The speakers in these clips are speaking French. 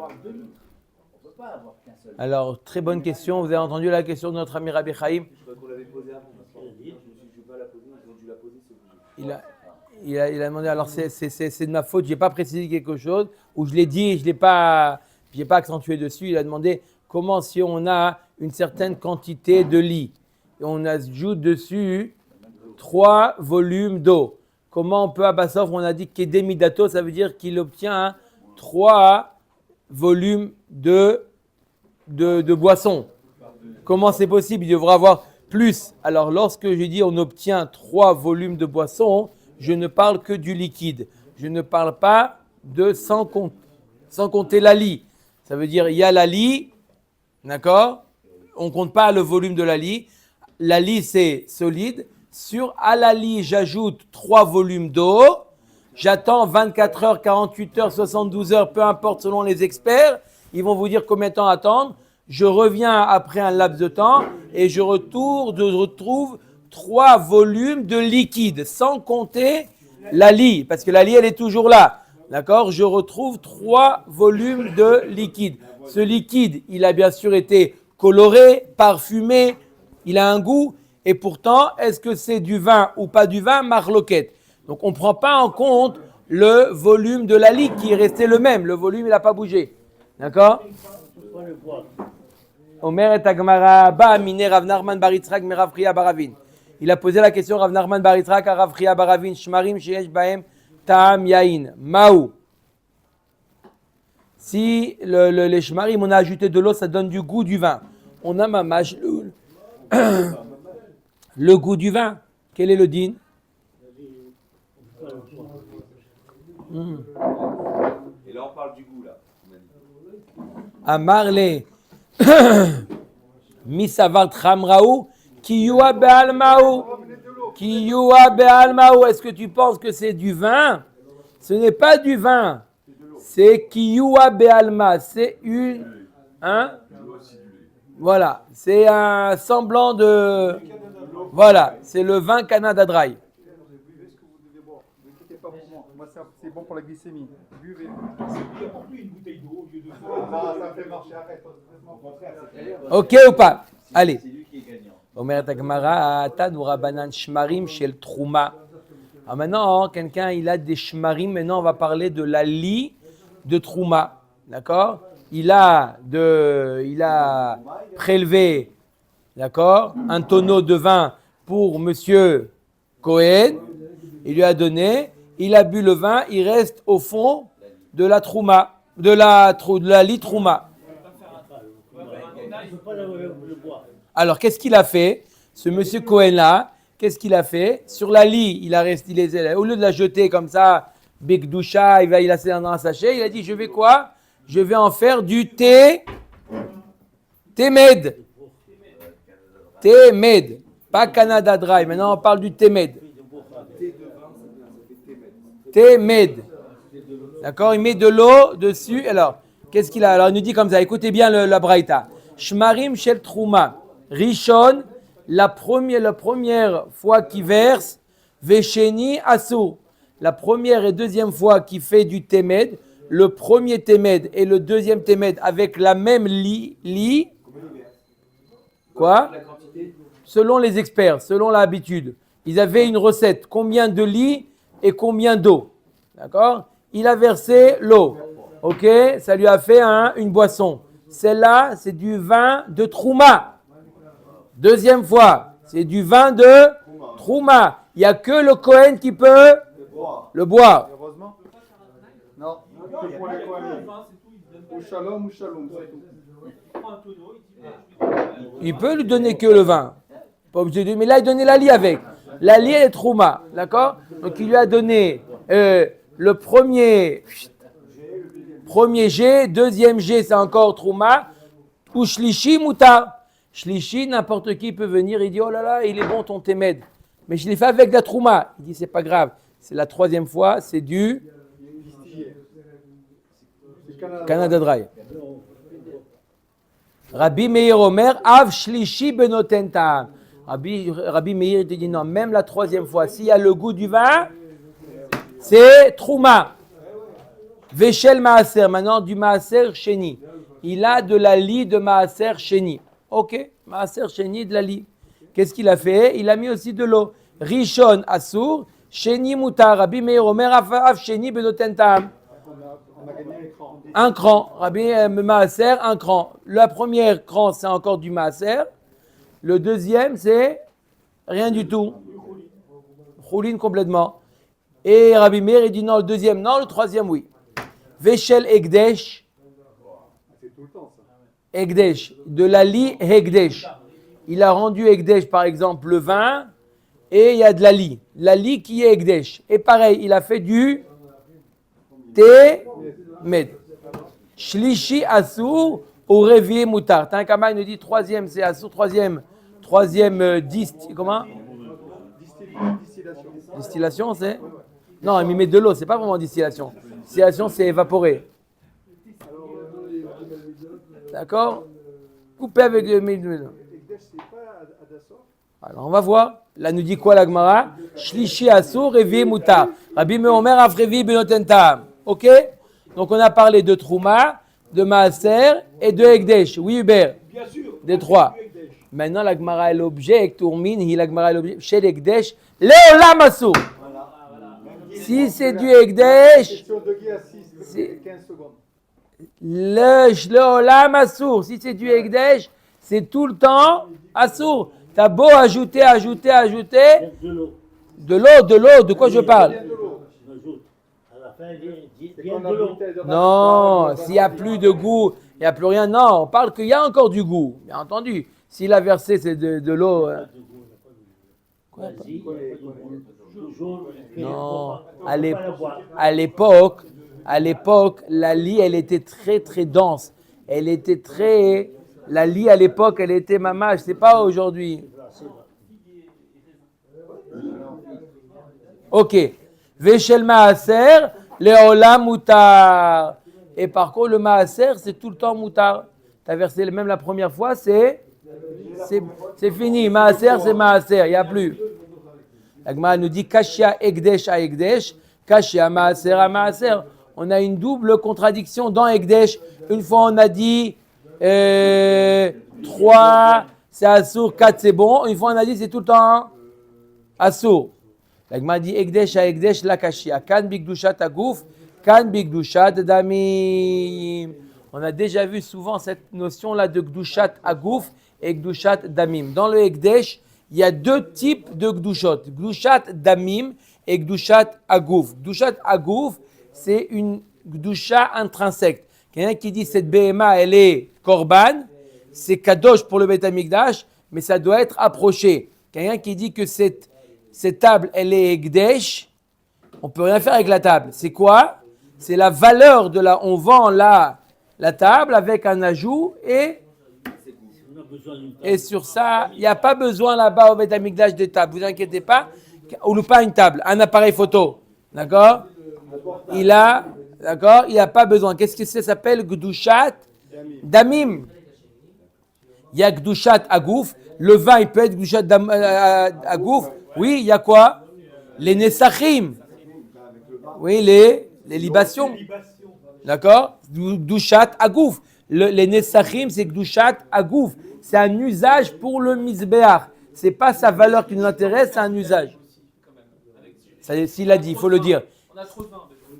avoir 2 litres. On ne peut pas avoir qu'un seul. Alors, très bonne question. Vous avez entendu la question de notre ami Rabbi Chaim? Je crois qu'on l'avait posée avant. Je me suis dit, je ne vais pas la poser, ils ont dû la poser, c'est obligé. Il a demandé, alors c'est de ma faute, je n'ai pas précisé quelque chose, ou je l'ai dit, je n'ai pas accentué dessus. Il a demandé comment, si on a une certaine quantité de lit, et on ajoute dessus 3 volumes d'eau. Comment on peut, à Bassof, on a dit qu'Edemidato, ça veut dire qu'il obtient 3 volumes de boisson. Comment c'est possible? Il devra avoir plus. Alors, lorsque je dis on obtient 3 volumes de boisson, je ne parle que du liquide. Je ne parle pas de sans compter la lie. Ça veut dire il y a la lie, d'accord? On ne compte pas le volume de la lie. La lie, c'est solide. À la lie, j'ajoute 3 volumes d'eau. J'attends 24 heures, 48 heures, 72 heures, peu importe selon les experts. Ils vont vous dire combien de temps attendre. Je reviens après un laps de temps et je retrouve 3 volumes de liquide, sans compter la lie, parce que la lie, elle est toujours là. D'accord? Je retrouve 3 volumes de liquide. Ce liquide, il a bien sûr été coloré, parfumé, il a un goût, et pourtant, est-ce que c'est du vin ou pas du vin? Marloquette. Donc, on ne prend pas en compte le volume de la lie qui est resté le même. Le volume, il n'a pas bougé. D'accord? Omer et Agmara, Ba Mine Rav Nachman bar Yitzhak me Rav Chia bar Ravin. Il a posé la question Rav Nachman bar Yitzhak à Rav Chia bar Ravin, Shmarim sheyesh bahem ta'am yain. Maou. Si les shmarim, on a ajouté de l'eau, ça donne du goût du vin. On a mamash le goût du vin. Quel est le din? Et là, on parle du goût, là. Amarle misavar tramraou kiyua be'almaou. Kiyua be'almaou. Est-ce que tu penses que c'est du vin? Ce n'est pas du vin. C'est kiyua be'alma. C'est une... Hein? Voilà. C'est un semblant de... Voilà. C'est le vin Canada Dry. Buvez ce que vous devez boire. Ne quittez pas pour moi. Moi, c'est bon pour la glycémie. Buvez. Il apporte lui une bouteille d'eau au lieu de Ça fait marcher, arrête. Au contraire, c'est clair. Ok ou pas? Allez. C'est lui qui est gagnant. Omer Tagmara, Tanoura Banan Shmarim chez le Trouma. Alors maintenant, quelqu'un, il a des Shmarim. Maintenant, on va parler de la lie de Trouma. D'accord? Il a prélevé, d'accord, un tonneau de vin pour monsieur Cohen. Il lui a donné. Il a bu le vin. Il reste au fond de la Trouma, de la lie Trouma. Alors, qu'est-ce qu'il a fait? Ce monsieur Cohen-là, qu'est-ce qu'il a fait? Sur la lie, il a resté, au lieu de la jeter comme ça, Big Doucha, il l'a laissé dans un sachet, il a dit, je vais quoi? Je vais en faire du thé med. Thé med. Pas Canada Dry. Maintenant, on parle du thé med. Thé med. D'accord? Il met de l'eau dessus. Alors, qu'est-ce qu'il a? Alors, il nous dit comme ça. Écoutez bien la braïta. Shmarim shel trouma. Rishon, la première fois qu'il verse, Vesheni Asur. La première et deuxième fois qu'il fait du Témed, le premier Témed et le deuxième Témed avec la même lit. Quoi? Selon les experts, selon l'habitude. Ils avaient une recette. Combien de lits et combien d'eau? D'accord? Il a versé l'eau. Ok? Ça lui a fait une boisson. Celle-là, c'est du vin de Trouma. Deuxième fois, c'est du vin de Trouma. Il n'y a que le Cohen qui peut le boire. Heureusement. Non. Que pour les Kohanim. Ou shalom, c'est tout. Il peut lui donner que le vin. Pas obligé de, mais là, il donnait la lie avec. La lie est Trouma. D'accord? Donc, il lui a donné le premier jet, deuxième jet, c'est encore Trouma. Ou Shlishi Mouta. Shlishi, n'importe qui peut venir, il dit, oh là là, il est bon ton Témed. Mais je l'ai fait avec la Trouma. Il dit, c'est pas grave. C'est la troisième fois, c'est du Canada Dry. Rabbi Meir Omer, Av Shlishi Benoten Ta'am. Rabbi Meir te dit non, même la troisième fois, s'il y a le goût du vin, c'est Trouma. Veshel Maaser, maintenant du Maaser Sheni. Il a de la lie de Maaser Sheni. Ok, Maaser Sheni de la lie. Qu'est-ce qu'il a fait? Il a mis aussi de l'eau. Rishon Asur, Sheni Mutar, Rabbi Meir Omer Af Sheni Benoten Tam. On a gagné l'écran. Un cran, Rabbi Maaser, un cran. La première cran, c'est encore du Maaser. Le deuxième, c'est rien du tout. Choulin complètement. Et Rabbi Meir, il dit non, le deuxième, non, le troisième, oui. Veshel Egdesh. C'est tout le temps ça. Egdesh, de la lie Egdesh. Il a rendu Egdesh, par exemple, le vin, et il y a de la lie. La lie qui est Egdesh. Et pareil, il a fait du Med. Shlishi Asur ou Revier Moutar. Tankama, il nous dit troisième, c'est Asur, troisième, comment? Distillation. Distillation, c'est? Non, il met de l'eau, c'est pas vraiment distillation. Distillation, c'est évaporé. D'accord? Coupé avec de l'huile. Ekdesh, c'est pas Adassor. Alors, on va voir. Là, nous dit quoi la Gemara? Shlishi Asur, Revier Moutar. Rabbi Meomer Afrevi Benotentam. Ok? Donc, on a parlé de Trouma, de Maaser et de Ekdesh. Oui, Hubert? Bien sûr. Des trois. Maintenant, la Gemara est l'objet, Tourmine, la Gemara est l'objet. Chez l'Ekdesh, Léolam Asur. Si c'est du Ekdesh, Question de Guy à 6, C'est- 15 secondes. le Léolam Asur. Si c'est du Ekdesh, c'est tout le temps Asur. T'as beau ajouter. De l'eau. De l'eau, de quoi je parle? Bien de l'eau. On ajoute. À la fin, il dit C'est bien qu'on de a l'eau. bouteille de Non, s'il n'y a plus de goût, il n'y a plus rien. Non, on parle qu'il y a encore du goût, bien entendu. S'il a versé, c'est de l'eau. Vas-y, toujours. Non, On peut pas la boire. à l'époque, la lie, elle était très très dense. Elle était très. La lie à l'époque, elle était mamage. C'est pas aujourd'hui. Ok. Veshel Maaser, Leolam Mutar. Et par contre, le Maaser, c'est tout le temps Mutar. Tu as versé même la première fois, c'est fini. Maaser, c'est Maaser. Il n'y a plus. La Gemara nous dit Kashia Ekdesh à Ekdesh, Kashia Maaser à Maaser. On a une double contradiction dans Ekdesh. Une fois, on a dit 3, c'est Assour, 4, c'est bon. Une fois, on a dit c'est tout le temps Assour. La Gemara dit Ekdesh à Ekdesh, la Kashia. Kan Bigdushat Agouf, Kan Bigdushat Damim. On a déjà vu souvent cette notion-là de Gdushat Agouf et Gdushat Damim. Dans le Ekdesh, il y a deux types de Gdushot. Gdushat Damim et Gdushat Agouf. Gdushat Agouf, c'est une Gdusha intrinsèque. Quelqu'un qui dit cette BMA, elle est Korban, c'est Kadosh pour le Beth Amikdash, mais ça doit être approché. Quelqu'un qui dit que cette table, elle est Ekdesh, on ne peut rien faire avec la table. C'est quoi? C'est la valeur de la... On vend la table avec un ajout et sur ça, il n'y a pas besoin là-bas au Beth Amikdash de table. Vous inquiétez pas. Ou pas une table, un appareil photo. D'accord? Il n'y a pas besoin. Qu'est-ce que ça s'appelle? Gdushat Damim. Il y a Gdushat Agouf. Le vin, il peut être Gdushat Agouf. Oui, il y a quoi? Les Nesachim. Oui, les libations. D'accord? Gdushat Agouf. Les Nesachim, c'est Gdushat Agouf. C'est un usage pour le Mizbeach. Ce n'est pas sa valeur qui nous intéresse, c'est un usage. S'il a dit, il faut le dire.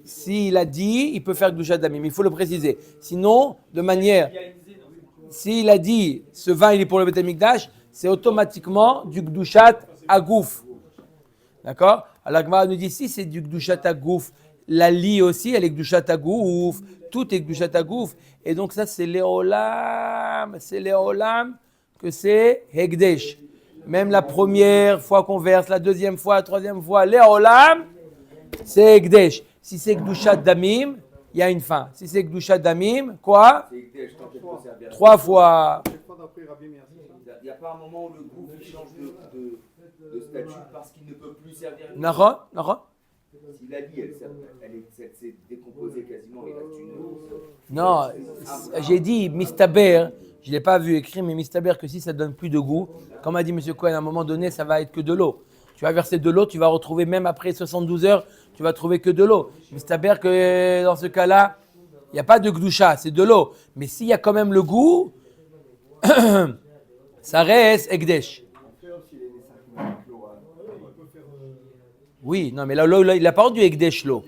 S'il a dit, il peut faire Gdushat Damim, mais il faut le préciser. Sinon, de manière, s'il a dit, ce vin, il est pour le Beth Amikdash, c'est automatiquement du Gdushat Agouf. D'accord? Alors, la Gemara nous dit, si c'est du Gdushat Agouf, la lie aussi, elle est Gdushat Agouf, tout est Gdushat Agouf. Et donc ça, c'est Léolam que c'est Hekdesh. Même la première fois qu'on verse, la deuxième fois, la troisième fois, Léolam, c'est Hekdesh. Si c'est Gdushat Damim, il y a une fin. Si c'est Gdushat Damim, quoi? 3 fois. Il n'y a pas un moment où le groupe il change de statut parce qu'il ne peut plus servir. Nahon? Si la lie, elle s'est décomposée quasiment, il reste une. Non, j'ai dit Mistaber, je ne l'ai pas vu écrit, mais Mistaber que si ça donne plus de goût, comme a dit M. Cohen, à un moment donné, ça va être que de l'eau. Tu vas verser de l'eau, tu vas retrouver même après 72 heures, tu vas trouver que de l'eau. Mais c'est-à-dire que dans ce cas-là, il n'y a pas de gdoucha, c'est de l'eau. Mais s'il y a quand même le goût, ça reste ekdesh. Oui, non, mais là, il n'a pas rendu ekdesh l'eau.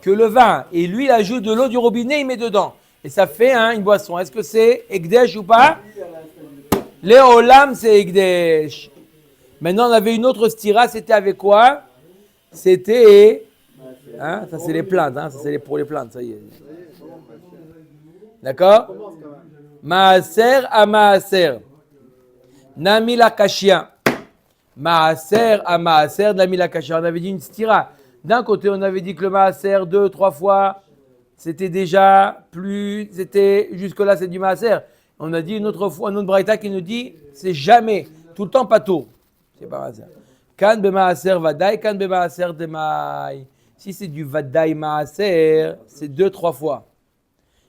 Que le vin. Et lui, il ajoute de l'eau du robinet, il met dedans. Et ça fait une boisson. Est-ce que c'est ekdesh ou pas? Léolam, c'est ekdesh. Maintenant, on avait une autre stira, c'était avec quoi? C'était... ça, c'est les plaintes. Ça, c'est pour les plaintes, ça y est. D'accord? Maaser à maaser. Nami la kashia. Maaser à maaser, nami la kashia. On avait dit une stira. D'un côté, on avait dit que le maaser 2-3 fois, c'était déjà plus, c'était jusque-là, c'est du maaser. On a dit une autre fois, un autre braïta qui nous dit, c'est jamais, tout le temps pas tout. C'est pas maaser. Kan be maaser vadaï, kan be maaser demai. Si c'est du vadaï maaser, c'est 2-3 fois.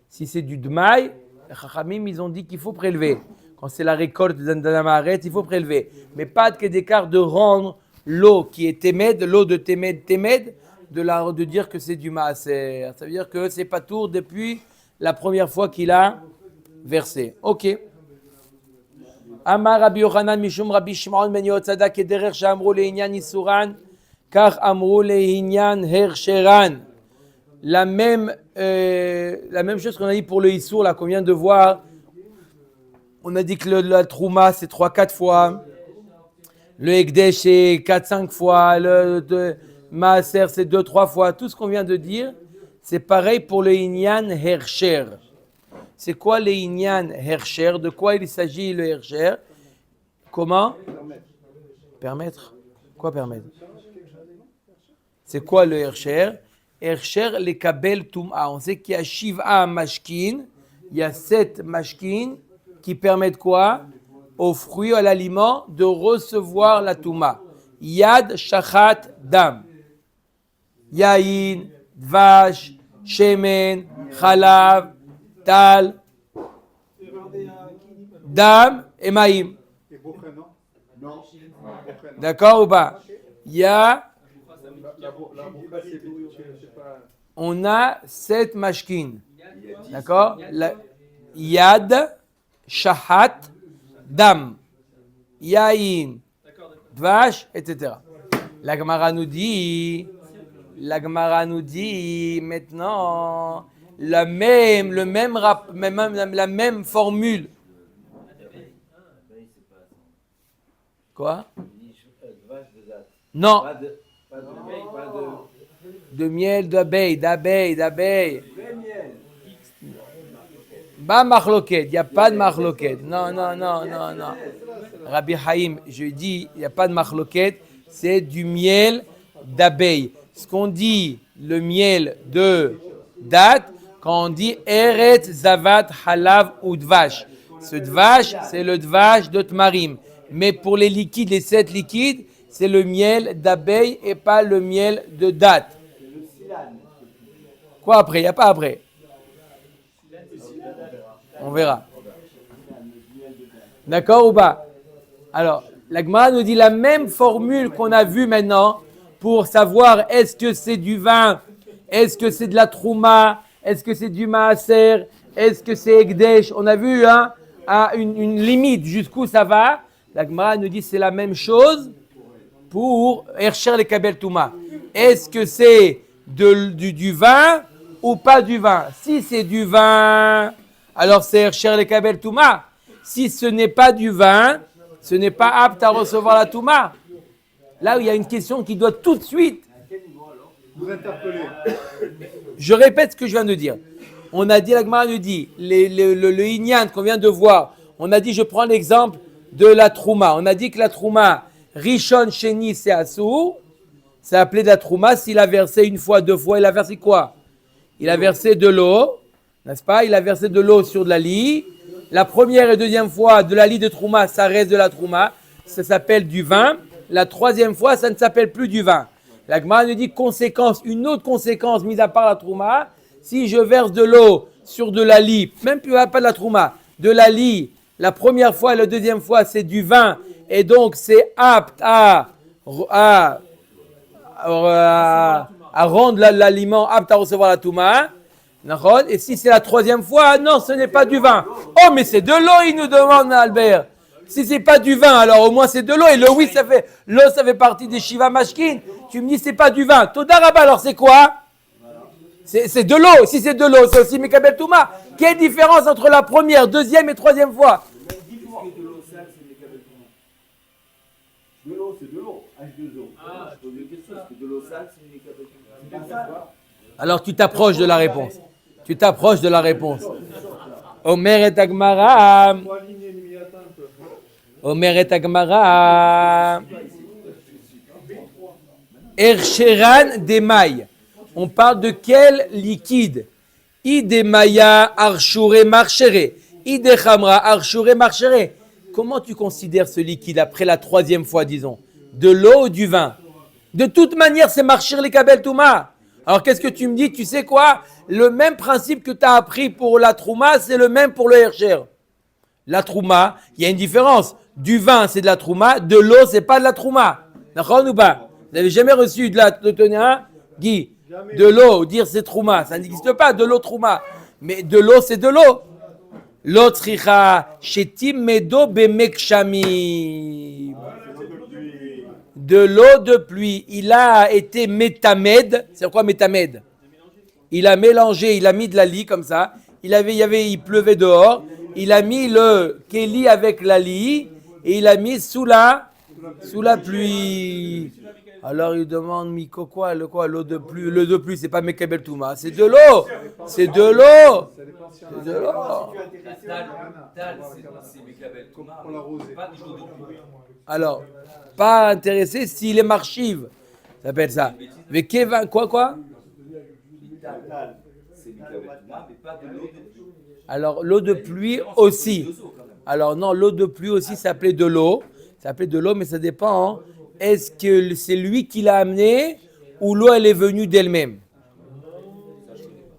Si c'est du dmaï, les chachamim, ils ont dit qu'il faut prélever. Quand c'est la récolte d'un amaret, il faut prélever. Mais pas d'écart de rendre l'eau qui est témed, l'eau de témed, de dire que c'est du maaser. Ça veut dire que c'est pas tour depuis la première fois qu'il a versé. Ok. Amar Rabbi Yochanan Mishum Rabbi Shimon ben Yotzada kederech she'amru leinyan isuran, kach amru leinyan hersheran. La même chose qu'on a dit pour le issour, là, qu'on vient de voir. On a dit que la trouma, c'est 3-4 fois. Le Ekdesh, c'est 4-5 fois. Le Maaser, c'est 2-3 fois. Tout ce qu'on vient de dire, c'est pareil pour le Inyan Hersher. C'est quoi le Inyan Hersher? De quoi il s'agit le Hersher? Comment? Permettre. Quoi permettre? C'est quoi le Hersher? Hersher, les kabel tum'a. On sait qu'il y a Shiv'a mashkin. Il y a 7 mashkin qui permettent quoi? Aux fruits, à l'aliment, de recevoir la touma. Yad, shachat, dam. Yaïn, dvash, shemen, chalav, tal, dam et maïm. D'accord ou pas? Il y a... On a 7 mashkin. D'accord? Yad, shahat, dam, yaïn, dvash, etc. La Gemara nous dit maintenant la même formule. Quoi? Non. De miel, d'abeille. Pas machloket, il n'y a pas de machloket. Non. Rabbi Haïm, je dis, il n'y a pas de machloket, c'est du miel d'abeille. Ce qu'on dit, le miel de date, quand on dit Eretz, Zavat, Halav ou Dvash. Ce Dvash, c'est le Dvash de Tmarim. Mais pour les liquides, les 7 liquides, c'est le miel d'abeille et pas le miel de date. Quoi après? Il n'y a pas après. On verra. D'accord ou pas? Alors, la Gemara nous dit la même formule qu'on a vue maintenant pour savoir est-ce que c'est du vin, est-ce que c'est de la trouma, est-ce que c'est du maaser, est-ce que c'est ekdesh. On a vu à une limite jusqu'où ça va. La Gemara nous dit c'est la même chose pour Hersher les Kabel Touma. Est-ce que c'est du vin ou pas du vin? Si c'est du vin, alors c'est Hersher les Kabel Touma. Si ce n'est pas du vin, ce n'est pas apte à recevoir la Touma. Là où il y a une question qui doit tout de suite vous interpeller. Je répète ce que je viens de dire. On a dit, la Gemara nous dit, le Inyan qu'on vient de voir, on a dit, je prends l'exemple de la Trouma. On a dit que la Trouma, Rishon, Sheni, c'est Assour. C'est appelé de la Trouma. S'il a versé une fois, 2 fois, il a versé quoi? Il a versé de l'eau, n'est-ce pas? Il a versé de l'eau sur de la lie. La première et deuxième fois, de la lie de Trouma, ça reste de la Trouma. Ça s'appelle du vin. La troisième fois, ça ne s'appelle plus du vin. La Gemara nous dit une autre conséquence, mise à part la Trouma, si je verse de l'eau sur de la lie, même plus pas de la Trouma, de la lie, la première fois et la deuxième fois, c'est du vin et donc c'est apte à rendre l'aliment apte à recevoir la touma. Et si c'est la troisième fois, non, ce n'est pas du vin. Oh, mais c'est de l'eau, il nous demande Albert. Si c'est pas du vin, alors au moins c'est de l'eau. Et l'eau ça fait partie des Shiva Mashkin. Tu me dis c'est pas du vin. Toda Rabba, alors c'est quoi? C'est de l'eau. Si c'est de l'eau, c'est aussi Mekabel Touma. Quelle différence entre la première, deuxième et troisième fois? De l'eau, c'est de l'eau. H2O. Je pose une question. Est-ce que de l'eau sale, c'est une Mekabel Touma? Alors tu t'approches de la réponse. Omer et Agmara. Ercheran d'emaï. On parle de quel liquide? Idemaya archure marchere. Idechamra archure marchere. Comment tu considères ce liquide après la troisième fois, disons? De l'eau ou du vin? De toute manière, c'est marcher les kabel touma. Alors qu'est-ce que tu me dis? Tu sais quoi? Le même principe que tu as appris pour la trouma, c'est le même pour le hercher. La trouma, il y a une différence. Du vin, c'est de la trouma. De l'eau, c'est pas de la trouma. D'accord ou pas? Vous n'avez jamais reçu de tenir un Guy? De l'eau, dire c'est trouma. Ça n'existe pas, de l'eau trouma. Mais de l'eau, c'est de l'eau. L'autre richa shetim medo bemekshami. De l'eau de pluie. Il a été métamed. C'est quoi métamed? Il a mélangé, il a mis de la lie comme ça. Il pleuvait dehors. Il a mis le kéli avec la lie et il a mis sous la pluie. Alors il demande Miko l'eau de pluie. L'eau de pluie, c'est pas Mekabel Touma, c'est de l'eau. C'est de l'eau. C'est de l'eau. C'est Mekabel Touma. Pas de l'eau de pluie. Alors, pas intéressé s'il est marchive. Ça s'appelle ça. Mais Kevin, quoi? C'est Mekabel Touma, mais pas de l'eau de pluie. Alors, l'eau de pluie aussi. Alors, non, l'eau de pluie aussi s'appelait de l'eau. Ça s'appelait de l'eau, mais ça dépend. Hein. Est-ce que c'est lui qui l'a amené ou l'eau, elle est venue d'elle-même?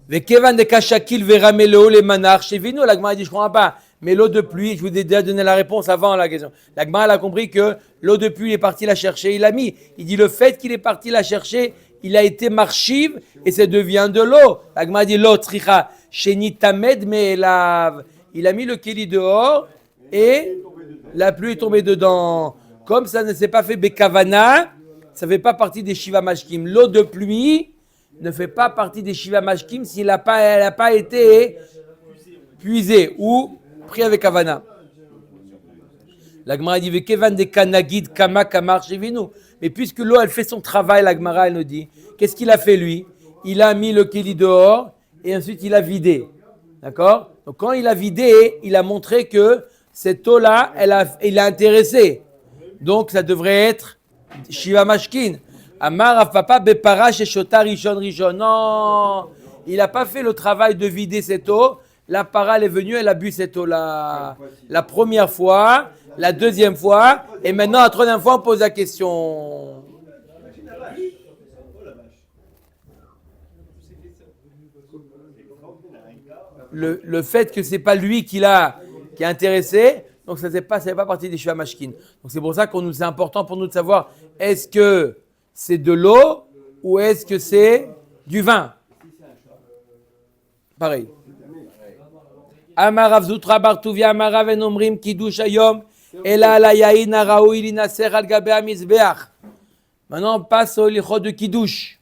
Vekevan de Kachakil Veramelo les manar chez Vino. La Gemara dit, je ne comprends pas. Mais l'eau de pluie, je vous ai déjà donné la réponse avant la question. La Gemara a compris que l'eau de pluie, il est parti la chercher, il l'a mis. Il dit le fait qu'il est parti la chercher, il a été marchive et ça devient de l'eau. La Gemara dit l'eau, tricha, chéni tamed, mais il a mis le kéli dehors et la pluie est tombée dedans. Comme ça ne s'est pas fait bekavana, ça ne fait pas partie des shiva mashkim. L'eau de pluie ne fait pas partie des shiva mashkim si elle n'a pas été puisée ou pris avec kavana. La Gemara dit Vekevan de kanagid kama kamar shevinu. Mais puisque l'eau elle fait son travail, la Gemara elle nous dit, qu'est-ce qu'il a fait lui? Il a mis le kéli dehors et ensuite il a vidé. D'accord? Donc quand il a vidé, il a montré que cette eau-là, il a intéressé. Donc ça devrait être Shiva Mashkin. Amar Afapa Bepara chez Shota Rishon. Non, il n'a pas fait le travail de vider cette eau. La para elle est venue, elle a bu cette eau-là. La première fois, la deuxième fois, et maintenant la troisième fois, on pose la question. Le fait que c'est pas lui qui a intéressé, donc ça ne fait pas partie des Shiva Mashkin. Donc c'est pour ça c'est important pour nous de savoir est-ce que c'est de l'eau ou est-ce que c'est du vin. Pareil. Amarav Zutra Bartuvia Amarav Enomrim Kiddush Ayom Ela la Yain Araoui Linaser Al Gabe Amizbeach. Maintenant on passe au lichot de Kiddush.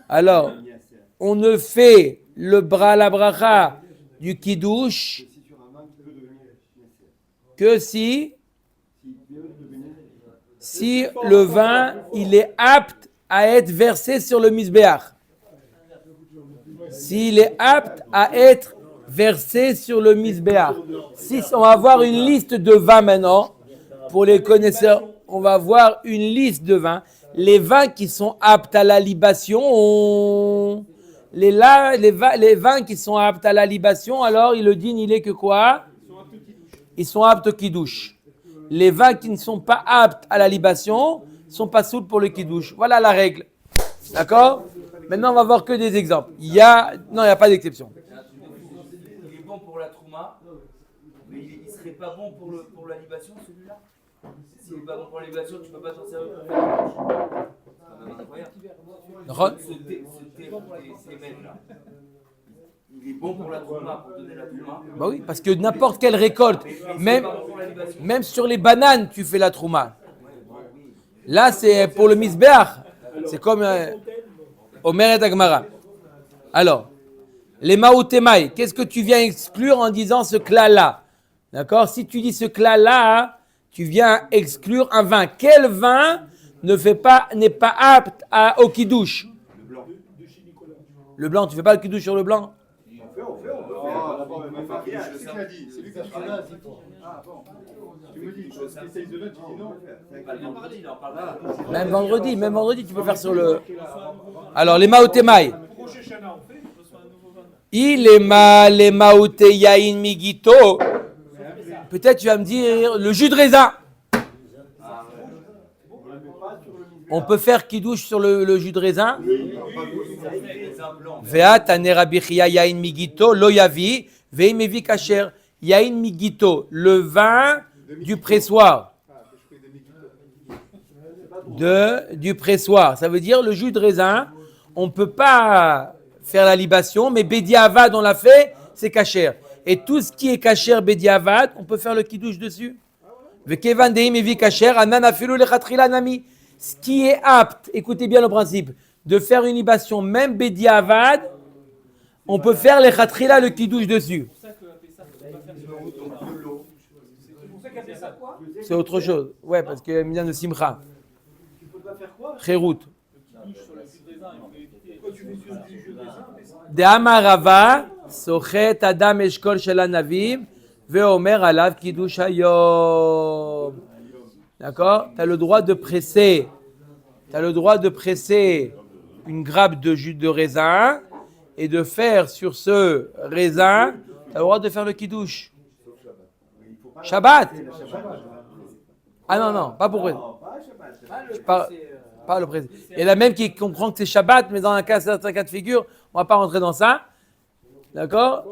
Alors, on ne fait la bracha du Kiddush que si le vin il est apte à être versé sur le misbéach. S'il est apte à être versé sur le misbéach. Si on va avoir une liste de vins maintenant, pour les connaisseurs, on va avoir une liste de vins. Les vins qui sont aptes à la libation, les vins qui sont aptes à la libation, alors il le dit, il est que quoi? Ils sont aptes au kiddush. Les vins qui ne sont pas aptes à la libation ne sont pas souls pour le kiddush. Voilà la règle. D'accord? Maintenant, on va voir que des exemples. Il n'y a pas d'exception. Il est bon pour la trouma, mais il serait pas bon pour la libation celui-là? S'il n'est pas bon pour la libation, tu peux pas t'en servir pour faire quelque chose. C'est quand même incroyable. Ces mecs-là, il est bon pour la trouma, pour donner la trouma. Bah oui, parce que n'importe quelle récolte, même sur les bananes, tu fais la trouma. Là, c'est pour le misbéach. C'est comme Omer et Agmara. Alors, les maoutémaï, qu'est-ce que tu viens exclure en disant ce cla-là? D'accord? Si tu dis ce cla-là, tu viens exclure un vin. Quel vin n'est pas apte au kidouche? Le blanc, tu fais pas le kidouche sur le blanc? C'est lui qui a dit. C'est lui qui a dit. Ah bon. Tu me dis, tu spécialiste de vin, tu dis non. Pas le vendredi, là, on parle pas. Même vendredi, tu peux faire sur le... Alors, les maoutémaï. Il est mal, les maouté yaïn migito. Peut-être tu vas me dire le jus de raisin. On peut faire kidouche sur le jus de raisin. Veat anerabichia yaïn migito lo yavi veimevi kacher yaïn migito, le vin du pressoir. Du pressoir, ça veut dire le jus de raisin. On ne peut pas faire la libation, mais bédiavad on l'a fait, c'est kacher. Et tout ce qui est kacher bédiavad, on peut faire le kidouche dessus. Vekevan deimevi kacher ananafilu lechatrila nami. Ce qui est apte, écoutez bien le principe, de faire une libation, même bédiavad, on peut faire les khatrila, le kidouche dessus. C'est autre chose. Ouais, parce qu'il y a une de simcha. Tu peux pas faire quoi? Kherout. De amarava, sochet adam eshkol shel anavim, veomer alav kiddush hayom. D'accord? Tu as le droit de presser. Une grappe de jus de raisin et de faire sur ce raisin, tu as le droit de faire le kidouche. Shabbat. Ah non, pas pour pas le presser. Il y en a même qui comprend que c'est Shabbat, mais dans un certain cas de figure, on ne va pas rentrer dans ça. D'accord?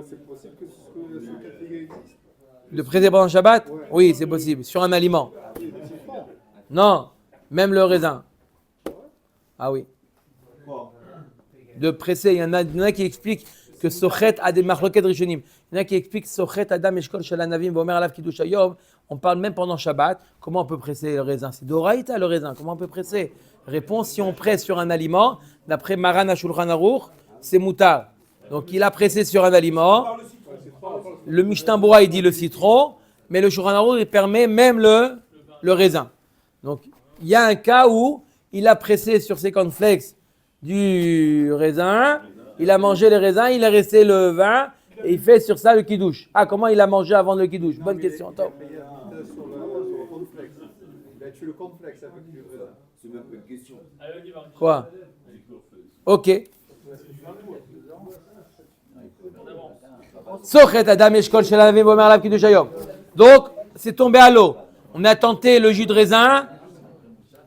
C'est possible que ce cas de figure existe. De presser pendant Shabbat? Oui, c'est possible. Sur un aliment. Non, même le raisin. Ah oui. De presser, il y en a qui expliquent que Sochet a des machloket rishonim. Il y en a qui expliquent Sochet adam eshkol shel anavim vomer alav kiddush hayom. On parle même pendant Shabbat. Comment on peut presser le raisin? C'est d'oraïta le raisin. Comment on peut presser? Réponse, si on presse sur un aliment, d'après Maran HaShulchan Aruch, c'est moutar. Donc il a pressé sur un aliment. Le Mishnah Bora, il dit le citron, mais le Shulchan Aruch, il permet même le raisin. Donc il y a un cas où il a pressé sur ses cornflakes du raisin, il a mangé les raisins, il a resté le vin, et il fait sur ça le kidouche. Ah, comment il a mangé avant le kidouche? Bonne question. Attends. Il a tué le cornflakes avec le raisin. C'est même pas une question. Quoi? Ok. Sochet adam eshkol shel anavim vomer alav kiddush hayom. Donc, c'est tombé à l'eau. On a tenté le jus de raisin.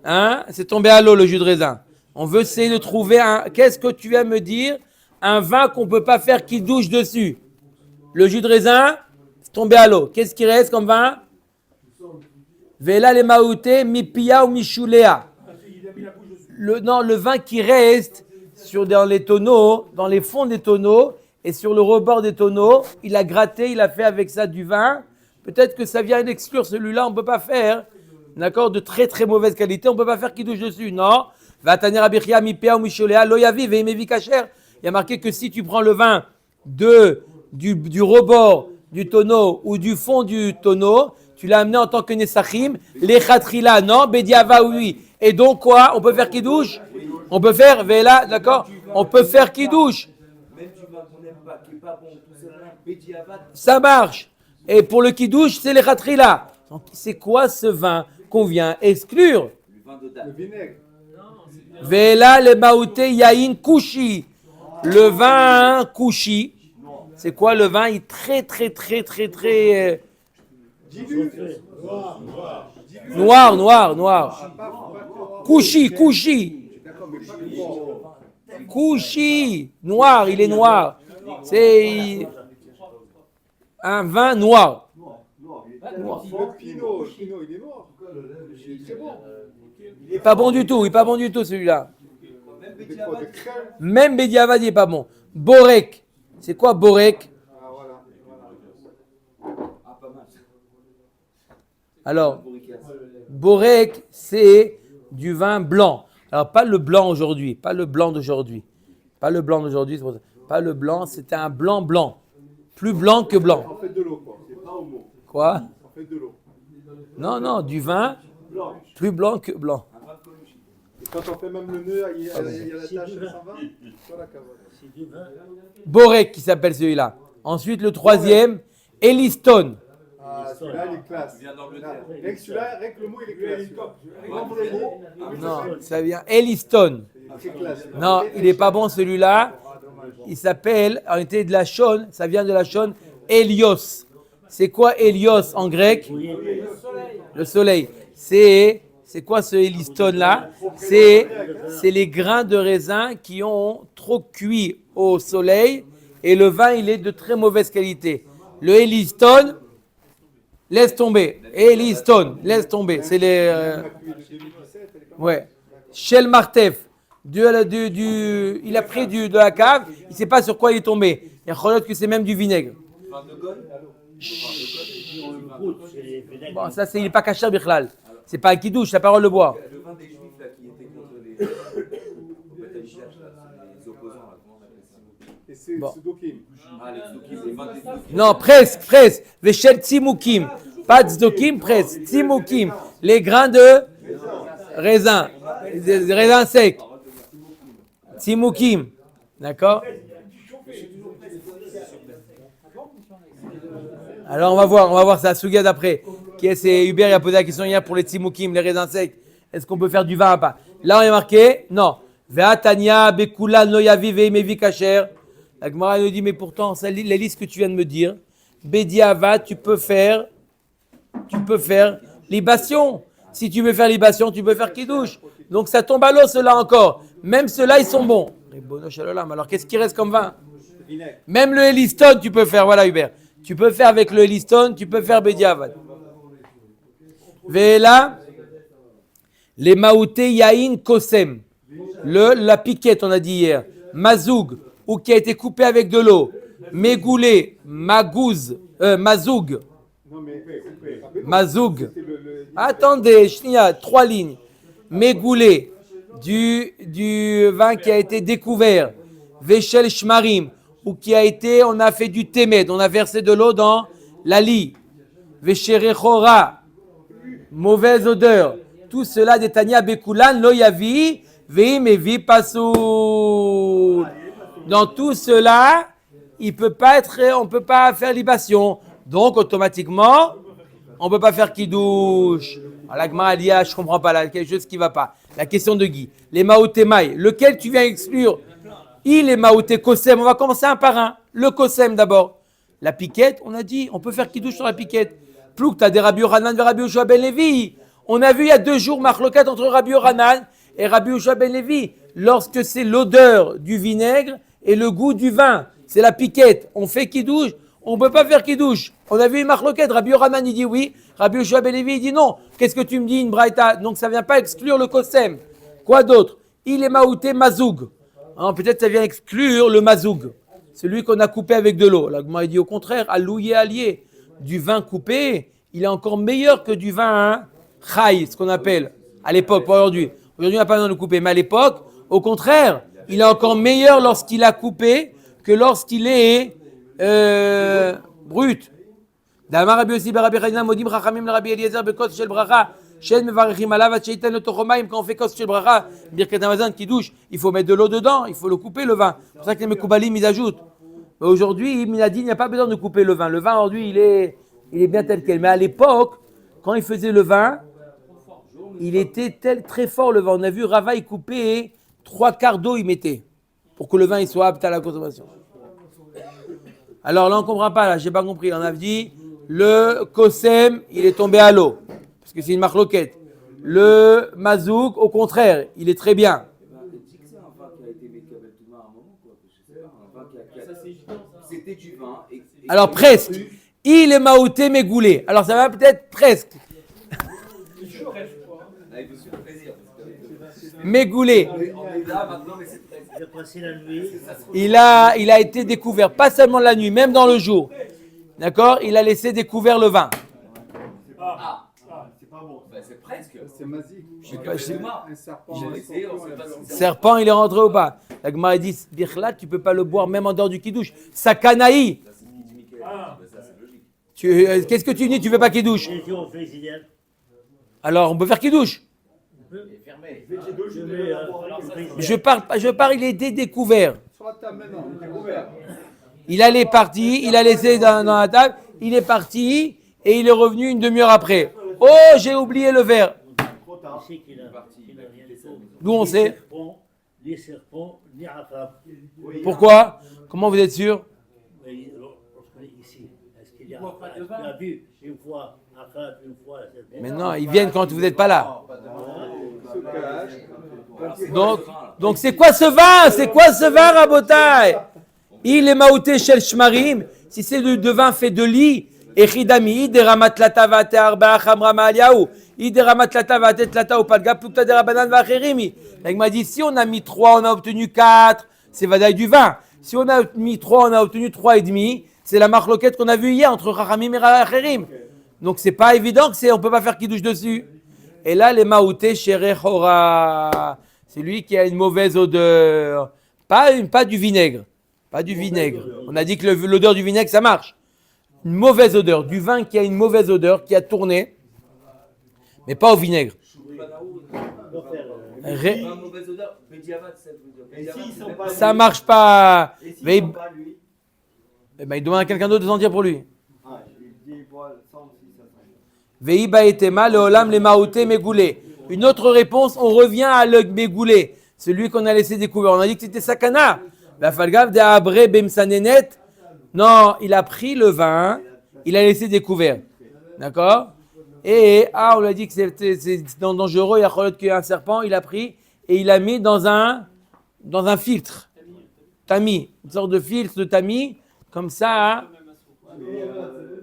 Hein? C'est tombé à l'eau le jus de raisin. On veut essayer de trouver qu'est-ce que tu viens me dire? Un vin qu'on ne peut pas faire qui douche dessus. Le jus de raisin, c'est tombé à l'eau. Qu'est-ce qui reste comme vin? Vela le maouté, mi pia ou mi choulea. Le vin qui reste dans les tonneaux, dans les fonds des tonneaux et sur le rebord des tonneaux, il a gratté, il a fait avec ça du vin. Peut-être que ça vient d'exclure celui-là, on ne peut pas faire. D'accord, de très très mauvaise qualité, on ne peut pas faire qui douche dessus. Non. Il y a marqué que si tu prends le vin du rebord du tonneau ou du fond du tonneau, tu l'as amené en tant que Nesachim, les Khatrila, non, Bediava, oui. Et donc quoi? On peut faire qui douche? On peut faire, Vela, d'accord? On peut faire qui douche. Même du vin qu'on n'aime pas, qui n'est pas bon, tout ça, Bédiavad. Ça marche. Et pour le qui douche, c'est les Khatrila. Donc c'est quoi ce vin qu'on vient exclure? Le vin de date. Le vinaigre. Vela le maouté yaïn kouchi. Le vin kouchi. C'est quoi le vin? Il est très très très très très noir. Kouchi. Kouchi. Noir, il est noir. C'est un vin noir. Noir. Le Pinot, il est noir. C'est bon. Il est pas bon du tout, il est pas bon du tout celui-là. Même Des Betty quoi, Abad, des crèmes. Même Bediavad, il est pas bon. Borek. C'est quoi Borek? Ah, voilà. ah, pas mal. Alors, Bourriquet. Borek, c'est du vin blanc. Alors, pas le blanc aujourd'hui, pas le blanc d'aujourd'hui. Pas le blanc d'aujourd'hui, c'est pour ça. Pas le blanc, c'était un blanc blanc. Plus blanc que blanc. En fait de l'eau, quoi. C'est pas homo. Quoi? En fait de l'eau. Non, non, du vin Blanc. plus blanc que blanc. Un vin de Coluchy. Et quand on fait même le nœud, il y a la tache, elle s'en va. Sur la cavale. Borek qui s'appelle celui-là. Ensuite, le troisième, Elliston. Ah, celui-là, il est classe. Il vient d'Angleterre. Rien que celui-là, rien que le mot, il est classe. Non, ça vient Elliston. C'est classe. Non, il n'est pas bon celui-là. Il s'appelle, en réalité de la chaune, ça vient de la chaune Hélios. C'est quoi Hélios en grec? Le soleil. C'est quoi ce Elliston là? C'est les grains de raisin qui ont trop cuit au soleil et le vin il est de très mauvaise qualité. Le Elliston, laisse tomber. Elliston, laisse tomber. C'est les ouais. Shel Martef. Il a pris de la cave, il ne sait pas sur quoi il est tombé. Il y a un que c'est même du vinaigre. Vin de Gaulle. Bon, ça, il n'est pas caché, Bichlal. C'est pas un kidouche, la parole de bois. Le vin des Juifs là, qui était contre les Beth-Amikdash, là, les opposants, là, comment on appelle ça? Et c'est Bon. Tzdokim. Ah, les Tzoukim, les vins des Tzoukim. Non, presque. Veshel Tzimoukim. Pas Tzdokim, presque. Tzimoukim. Les grains de raisin. Des raisins secs. Tzimoukim. D'accord? Alors on va voir ça, Souga d'après. C'est Hubert, il a posé la question hier pour les tzimoukim, les raisins secs. Est-ce qu'on peut faire du vin ou pas? Là on est marqué, non. Ve'atania bekula no yavi ve'imevi kacher. La Gemara nous dit, mais pourtant, ça, la liste que tu viens de me dire, Bediavad, tu peux faire libation. Si tu veux faire libation, tu peux faire kidouche. Donc ça tombe à l'eau, ceux-là encore. Même ceux-là, ils sont bons. Alors qu'est-ce qui reste comme vin? Même le Elliston, tu peux faire. Voilà, Hubert. Tu peux faire avec le Elliston, tu peux faire Bediavad. Véla, les Maouté Yahin Kosem. La piquette, on a dit hier. Mazoug, ou qui a été coupé avec de l'eau. Mégoulé, Mazoug. Non, mais Mazoug. Attendez, Shnia, 3 lignes. Mégoulé, du vin qui a été découvert. Véchel Shmarim, ou qui a été, on a fait du témed, on a versé de l'eau dans la lie. Vécherechora, mauvaise odeur. Tout cela des Tania Bekulan, lo yavi, veim evi pasoul. Dans tout cela, on peut pas faire libation. Donc, automatiquement, on ne peut pas faire kidouche. Alors, la Gemara dit, je ne comprends pas, là, quelque chose qui ne va pas. La question de Guy. Les maotémaï, lequel tu viens exclure? Il est maoté kosem. On va commencer un par un. Le kosem d'abord. La piquette, on a dit, on peut faire kidouche sur la piquette. Plouk, tu as des Rabbi Yochanan et Rabbi Yoshua ben Levi. On a vu il y a 2 jours marloquette entre Rabbi Yochanan et Rabbi Yoshua ben Levi. Lorsque c'est l'odeur du vinaigre et le goût du vin, c'est la piquette. On fait kidouche, on ne peut pas faire kidouche. On a vu une marloquette. Rabbi Yochanan il dit oui, Rabbi Yoshua ben Levi il dit non. Qu'est-ce que tu me dis, une braïta? Donc ça ne vient pas exclure le kosem. Quoi d'autre? Il est maouté mazoug. Alors, peut-être ça vient exclure le mazoug, celui qu'on a coupé avec de l'eau. La Gemara dit au contraire, alloué allié, du vin coupé, il est encore meilleur que du vin chaï, ce qu'on appelle à l'époque, pas aujourd'hui. Aujourd'hui, on n'a pas besoin de le couper, mais à l'époque, au contraire, il est encore meilleur lorsqu'il a coupé que lorsqu'il est brut. D'Amar Rabbi Yossi Rabbi Chanina Modim Chachamim Rabbi Eliezer Bekos Shel Bracha Shen Mevarechim Alav Sheitan Le Tochomaim. Quand on fait Kos Shel Bracha Birkat Hamazon qui douche, il faut mettre de l'eau dedans, il faut le couper le vin. C'est pour ça que les Mekoubalim ils ajoutent. Mais aujourd'hui, il a dit il n'y a pas besoin de couper le vin. Le vin aujourd'hui il est bien tel quel. Mais à l'époque, quand il faisait le vin, il était très fort le vin. On a vu Rava il coupait 3/4 d'eau il mettait pour que le vin il soit apte à la consommation. Alors là on ne comprend pas, là j'ai pas compris. On a dit le kosem il est tombé à l'eau parce que c'est une marloquette. Le mazouk au contraire il est très bien. C'était du vin. Et alors presque. Il est maouté mégoulé. Alors ça va peut-être presque. Là, il vous fait plaisir. Mégoulé. On est là maintenant, mais c'est très. J'ai passé la nuit. Il a été découvert, pas seulement la nuit, même dans le jour. D'accord? Il a laissé découvert le vin. Ah, C'est pas bon. bah, c'est presque. C'est magique. Un serpent. J'ai essayé, on sait pas si c'est. Serpent, il est rentré ou pas? La Gemara dit, Bichla, tu peux pas le boire même en dehors du kidouche. Sakanaï. Ça, c'est dit Michael. Bah, ça, c'est logique. Qu'est-ce que tu dis? Tu veux pas kidouche? Et si on fait l'idéal, Alors, on peut faire kidouche. Il est fermé. je mets Je pars, il a été découvert. Sur la table maintenant, il est ouvert. Il allait parti, il a laissé dans la table, il est parti et il est revenu une demi-heure après. Oh, j'ai oublié le verre. Trop tard. Je sais qu'il a rien de tout. D'où on sait? Les serpents, ni Rafab. Pourquoi? Comment vous êtes sûr? Lorsqu'on est ici, est-ce qu'il y a Rafab? Est-ce qu'il a vu une fois Rafab, une fois serpent? Mais non, ils viennent quand vous n'êtes pas là. Donc c'est quoi ce vin? C'est quoi ce vin, Rabotai? Il est maouté shel shmarim. Si c'est de vin fait de lit, echidami, ideramat lata vate arba chamra ma'aliaou, ideramat lata vate tlata ou palga plukta derabanan vacherimi. Il m'a dit, si on a mis 3, on a obtenu 4, c'est vadaï du vin. Si on a mis 3, on a obtenu 3,5, c'est la marloquette qu'on a vue hier entre Chachamim et Racherim. Donc c'est pas évident que on peut pas faire kidouche dessus. Et là, les maoutés sherechora, c'est lui qui a une mauvaise odeur. Pas du vinaigre. Pas du vinaigre. On a dit que l'odeur du vinaigre, ça marche. Une mauvaise odeur. Du vin qui a une mauvaise odeur, qui a tourné, mais pas au vinaigre. Pas mauvaise odeur. Bédiavat, ça veut dire. Et s'ils sont pas Ça marche pas. Et s'ils Mais sont pas lui? eh ben, il demande à quelqu'un d'autre de s'en dire pour lui. Ah, il dit, voilà, sans si ça sent. Vei baetema leolam le maouté mégoulé. Une autre réponse, on revient à le mégoulé, celui qu'on a laissé découvrir. On a dit que c'était sakana. La falgav de abré bemsanenet. Non, il a pris le vin, il a laissé découvert. D'accord? Et on lui a dit que c'est dangereux, il y a qu'il y a un serpent, il a pris et il a mis dans un filtre. Tamis, une sorte de filtre de tamis, comme ça. Hein.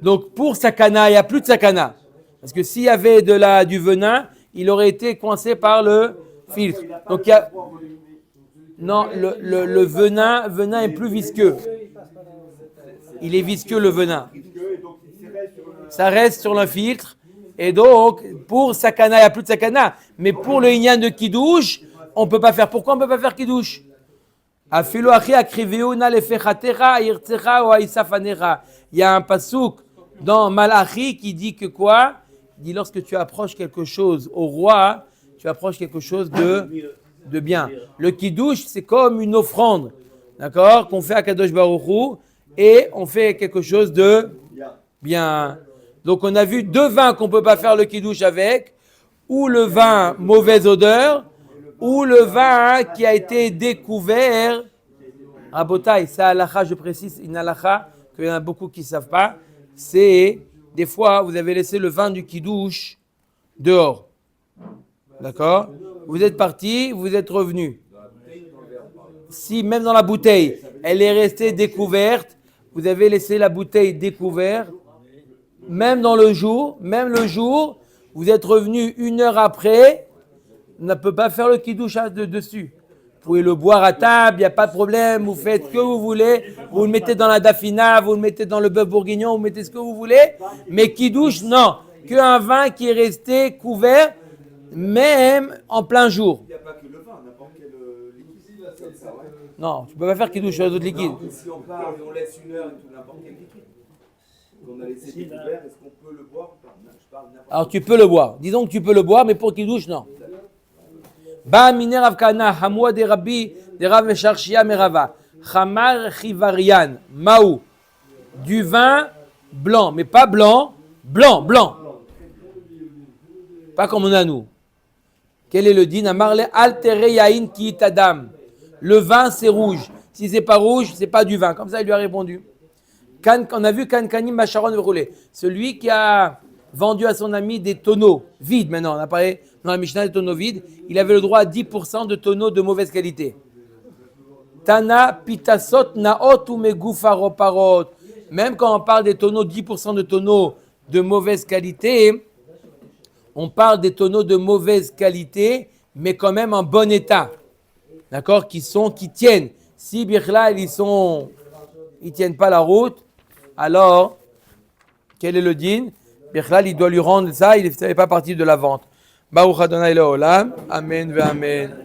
Donc pour sakana, il n'y a plus de sakana. Parce que s'il y avait du venin, il aurait été coincé par le filtre. Donc il y a... Non, le venin est plus visqueux. Il est visqueux le venin. Ça reste sur le filtre. Et donc, pour sakana, il n'y a plus de sakana. Mais pour le inyan de kidouche, on ne peut pas faire. Pourquoi on ne peut pas faire kidouche? Il y a un pasouk dans Malachi qui dit que quoi? Il dit lorsque tu approches quelque chose au roi, tu approches quelque chose de bien. Le kidouche, c'est comme une offrande, d'accord, qu'on fait à Kadosh Baruch Hu, et on fait quelque chose de bien. Donc on a vu 2 vins qu'on ne peut pas faire le kidouche avec, ou le vin mauvaise odeur, ou le vin qui a été découvert. Rabotai, c'est halakha, je précise, une halakha, qu'il y en a beaucoup qui ne savent pas, c'est des fois vous avez laissé le vin du kidouche dehors. D'accord? Vous êtes parti, vous êtes revenu. Si même dans la bouteille, elle est restée découverte, vous avez laissé la bouteille découverte, même le jour, vous êtes revenu 1 heure après, on ne peut pas faire le kidouche dessus. Vous pouvez le boire à table, il n'y a pas de problème, vous faites ce que vous voulez, vous le mettez dans la dafina, vous le mettez dans le bœuf bourguignon, vous mettez ce que vous voulez, mais kidouche, non, qu'un vin qui est resté couvert, même en plein jour. Il n'y a pas que le vin, n'importe quel liquide. Comme ça, ouais. Non, tu ne peux pas faire kidouche sur les autres liquides. Non, si on parle et on laisse 1 heure et tout n'importe quel liquide qu'on a laissé découvert, est-ce qu'on peut le boire ou pas? Non, je parle n'importe Alors tu peux le boire. Disons que tu peux le boire, mais pour kidouche, non. Ba miner Rav Kana, Hamoua de Rabbi, de Rav Mesharshia Merava. Chamar Chivarian, Maou. Du vin blanc, mais pas blanc, blanc. Pas comme on a nous. Quel est le din? Amarle altere yain ki tadam. Le vin, c'est rouge. Si c'est pas rouge, c'est pas du vin. Comme ça, il lui a répondu. On a vu Kankanim Macharon roulé. Celui qui a vendu à son ami des tonneaux vides, maintenant, on a parlé dans la Mishnah des tonneaux vides, il avait le droit à 10% de tonneaux de mauvaise qualité. Tana pitasot naot ou megufaroparot. même quand on parle des tonneaux, 10% de tonneaux de mauvaise qualité, on parle des tonneaux de mauvaise qualité, mais quand même en bon état. D'accord? Qui tiennent. Si Birlal, ils tiennent pas la route, alors, quel est le din? Birlal, il doit lui rendre ça, il ne fait pas partie de la vente. Baruch Adonai Leolam. Amen ve amen.